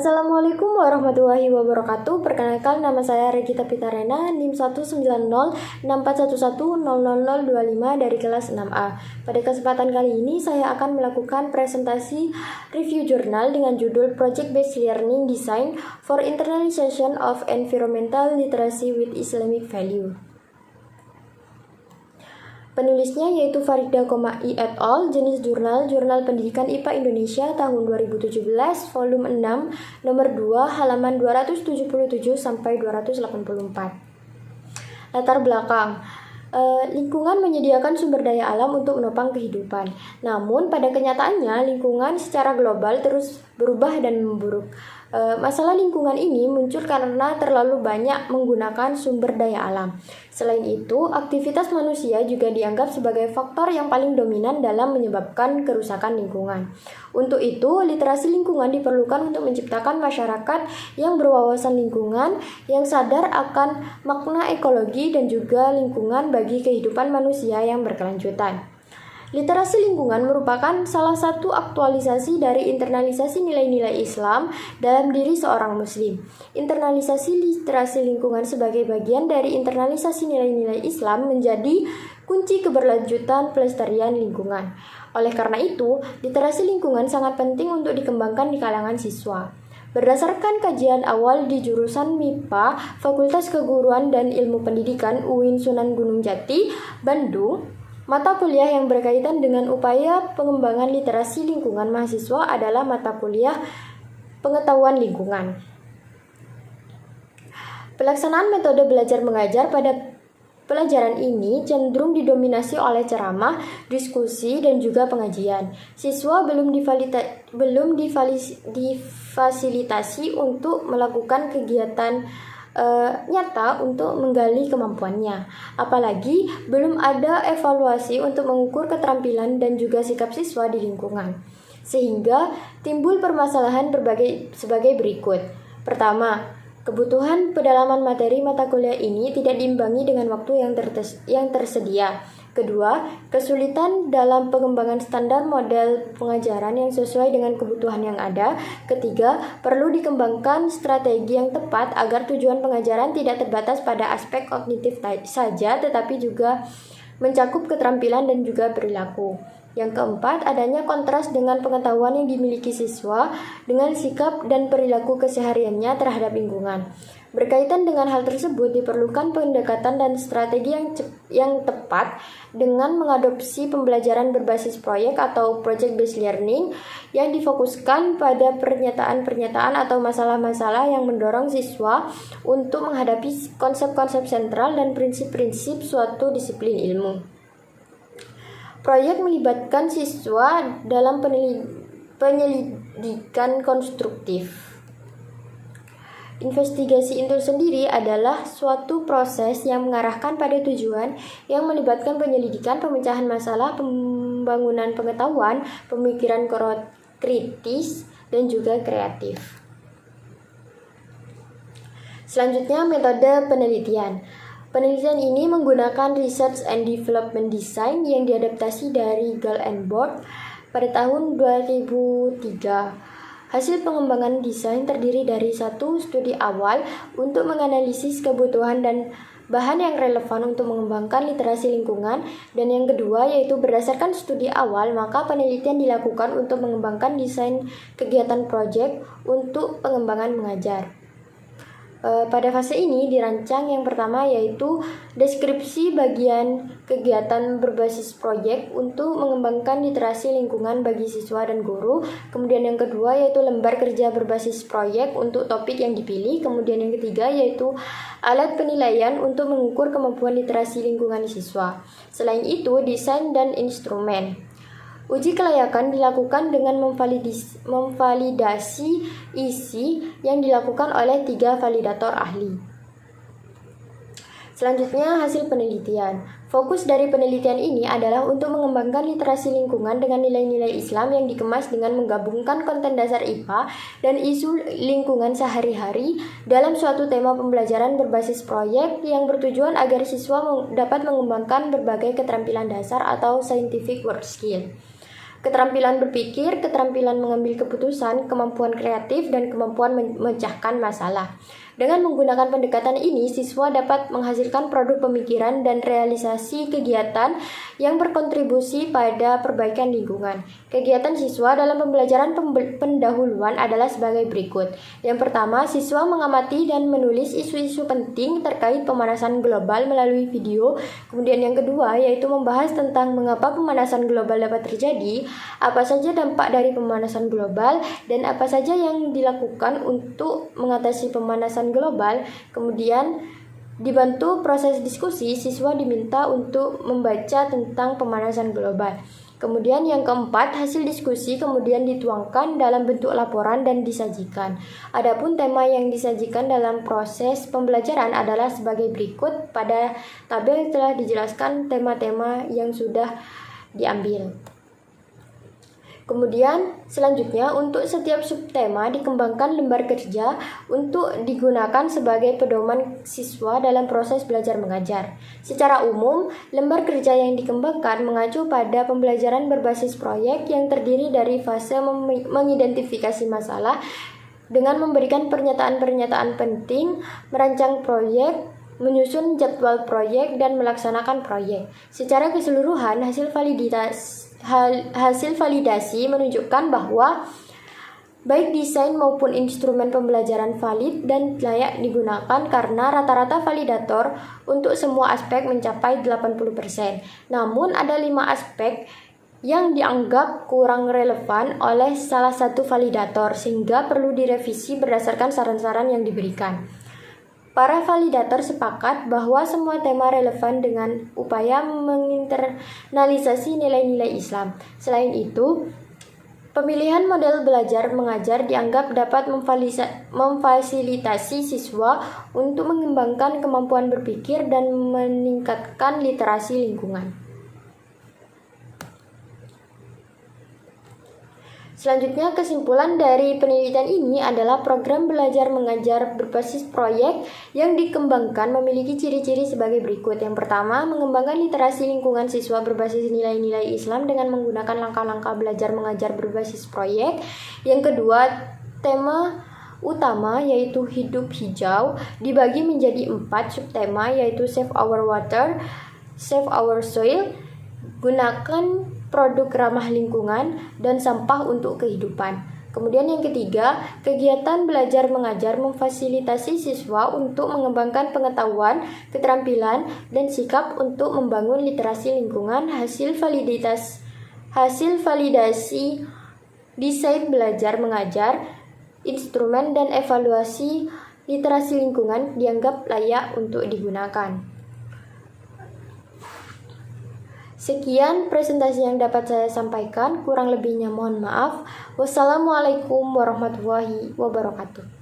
Assalamualaikum warahmatullahi wabarakatuh. Perkenalkan, nama saya Regita Pitarena, NIM 1906411000025 dari kelas 6A. Pada kesempatan kali ini saya akan melakukan presentasi review jurnal dengan judul Project Based Learning Design for Internalization of Environmental Literacy with Islamic Value. Penulisnya yaitu Farida Komai et al. Jenis jurnal Pendidikan IPA Indonesia tahun 2017, volume 6, nomor 2, halaman 277 sampai 284. Latar belakang. Lingkungan menyediakan sumber daya alam untuk menopang kehidupan. Namun pada kenyataannya lingkungan secara global terus berubah dan memburuk. Masalah lingkungan ini muncul karena terlalu banyak menggunakan sumber daya alam. Selain itu, aktivitas manusia juga dianggap sebagai faktor yang paling dominan dalam menyebabkan kerusakan lingkungan. Untuk itu, literasi lingkungan diperlukan untuk menciptakan masyarakat yang berwawasan lingkungan, yang sadar akan makna ekologi dan juga lingkungan bagi kehidupan manusia yang berkelanjutan. Literasi lingkungan merupakan salah satu aktualisasi dari internalisasi nilai-nilai Islam dalam diri seorang muslim. Internalisasi literasi lingkungan sebagai bagian dari internalisasi nilai-nilai Islam menjadi kunci keberlanjutan pelestarian lingkungan. Oleh karena itu, literasi lingkungan sangat penting untuk dikembangkan di kalangan siswa. Berdasarkan kajian awal di jurusan MIPA, Fakultas Keguruan dan Ilmu Pendidikan UIN Sunan Gunung Jati, Bandung, mata kuliah yang berkaitan dengan upaya pengembangan literasi lingkungan mahasiswa adalah mata kuliah pengetahuan lingkungan. Pelaksanaan metode belajar mengajar pada pelajaran ini cenderung didominasi oleh ceramah, diskusi, dan juga pengajian. Siswa belum difasilitasi untuk melakukan kegiatan nyata untuk menggali kemampuannya. Apalagi belum ada evaluasi untuk mengukur keterampilan dan juga sikap siswa di lingkungan. Sehingga timbul permasalahan sebagai berikut. Pertama, kebutuhan pedalaman materi mata kuliah ini tidak diimbangi dengan waktu yang tersedia. Kedua, kesulitan dalam pengembangan standar model pengajaran yang sesuai dengan kebutuhan yang ada. Ketiga, perlu dikembangkan strategi yang tepat agar tujuan pengajaran tidak terbatas pada aspek kognitif saja, tetapi juga mencakup keterampilan dan juga perilaku. Yang keempat, adanya kontras dengan pengetahuan yang dimiliki siswa dengan sikap dan perilaku kesehariannya terhadap lingkungan. Berkaitan dengan hal tersebut, diperlukan pendekatan dan strategi yang tepat dengan mengadopsi pembelajaran berbasis proyek atau project based learning yang difokuskan pada pernyataan-pernyataan atau masalah-masalah yang mendorong siswa untuk menghadapi konsep-konsep sentral dan prinsip-prinsip suatu disiplin ilmu. Proyek melibatkan siswa dalam penyelidikan konstruktif. Investigasi itu sendiri adalah suatu proses yang mengarahkan pada tujuan yang melibatkan penyelidikan, pemecahan masalah, pembangunan pengetahuan, pemikiran kritis, dan juga kreatif. Selanjutnya, metode penelitian. Penelitian ini menggunakan Research and Development Design yang diadaptasi dari Gall and Board pada tahun 2003. Hasil pengembangan desain terdiri dari satu, studi awal untuk menganalisis kebutuhan dan bahan yang relevan untuk mengembangkan literasi lingkungan, dan yang kedua yaitu berdasarkan studi awal maka penelitian dilakukan untuk mengembangkan desain kegiatan proyek untuk pengembangan mengajar. Pada fase ini dirancang yang pertama yaitu deskripsi bagian kegiatan berbasis proyek untuk mengembangkan literasi lingkungan bagi siswa dan guru. Kemudian yang kedua yaitu lembar kerja berbasis proyek untuk topik yang dipilih. Kemudian yang ketiga yaitu alat penilaian untuk mengukur kemampuan literasi lingkungan siswa. Selain itu, desain dan instrumen. Uji kelayakan dilakukan dengan memvalidasi isi yang dilakukan oleh 3 validator ahli. Selanjutnya, hasil penelitian. Fokus dari penelitian ini adalah untuk mengembangkan literasi lingkungan dengan nilai-nilai Islam yang dikemas dengan menggabungkan konten dasar IPA dan isu lingkungan sehari-hari dalam suatu tema pembelajaran berbasis proyek yang bertujuan agar siswa dapat mengembangkan berbagai keterampilan dasar atau scientific work skill. keterampilan berpikir, keterampilan mengambil keputusan, kemampuan kreatif, dan kemampuan memecahkan masalah. Dengan menggunakan pendekatan ini, siswa dapat menghasilkan produk pemikiran dan realisasi kegiatan yang berkontribusi pada perbaikan lingkungan. Kegiatan siswa dalam pembelajaran pendahuluan adalah sebagai berikut. Yang pertama, siswa mengamati dan menulis isu-isu penting terkait pemanasan global melalui video. Kemudian yang kedua, yaitu membahas tentang mengapa pemanasan global dapat terjadi, apa saja dampak dari pemanasan global, dan apa saja yang dilakukan untuk mengatasi pemanasan global. Kemudian dibantu proses diskusi, siswa diminta untuk membaca tentang pemanasan global. Kemudian yang keempat, hasil diskusi kemudian dituangkan dalam bentuk laporan dan disajikan. Adapun tema yang disajikan dalam proses pembelajaran adalah sebagai berikut. Pada tabel telah dijelaskan tema-tema yang sudah diambil. Kemudian selanjutnya untuk setiap subtema dikembangkan lembar kerja untuk digunakan sebagai pedoman siswa dalam proses belajar mengajar. Secara umum, lembar kerja yang dikembangkan mengacu pada pembelajaran berbasis proyek yang terdiri dari fase mengidentifikasi masalah dengan memberikan pernyataan-pernyataan penting, merancang proyek, menyusun jadwal proyek, dan melaksanakan proyek. Secara keseluruhan, hasil validasi menunjukkan bahwa baik desain maupun instrumen pembelajaran valid dan layak digunakan karena rata-rata validator untuk semua aspek mencapai 80%. Namun ada 5 aspek yang dianggap kurang relevan oleh salah satu validator sehingga perlu direvisi berdasarkan saran-saran yang diberikan. Para validator sepakat bahwa semua tema relevan dengan upaya menginternalisasi nilai-nilai Islam. Selain itu, pemilihan model belajar mengajar dianggap dapat memfasilitasi siswa untuk mengembangkan kemampuan berpikir dan meningkatkan literasi lingkungan. Selanjutnya, kesimpulan dari penelitian ini adalah program belajar mengajar berbasis proyek yang dikembangkan memiliki ciri-ciri sebagai berikut. Yang pertama, mengembangkan literasi lingkungan siswa berbasis nilai-nilai Islam dengan menggunakan langkah-langkah belajar mengajar berbasis proyek. Yang kedua, tema utama yaitu hidup hijau dibagi menjadi 4 subtema yaitu Save Our Water, Save Our Soil, gunakan produk ramah lingkungan, dan sampah untuk kehidupan. Kemudian yang ketiga, kegiatan belajar mengajar memfasilitasi siswa untuk mengembangkan pengetahuan, keterampilan, dan sikap untuk membangun literasi lingkungan. Hasil validasi desain belajar mengajar, instrumen, dan evaluasi literasi lingkungan dianggap layak untuk digunakan. Sekian presentasi yang dapat saya sampaikan, kurang lebihnya mohon maaf. Wassalamualaikum warahmatullahi wabarakatuh.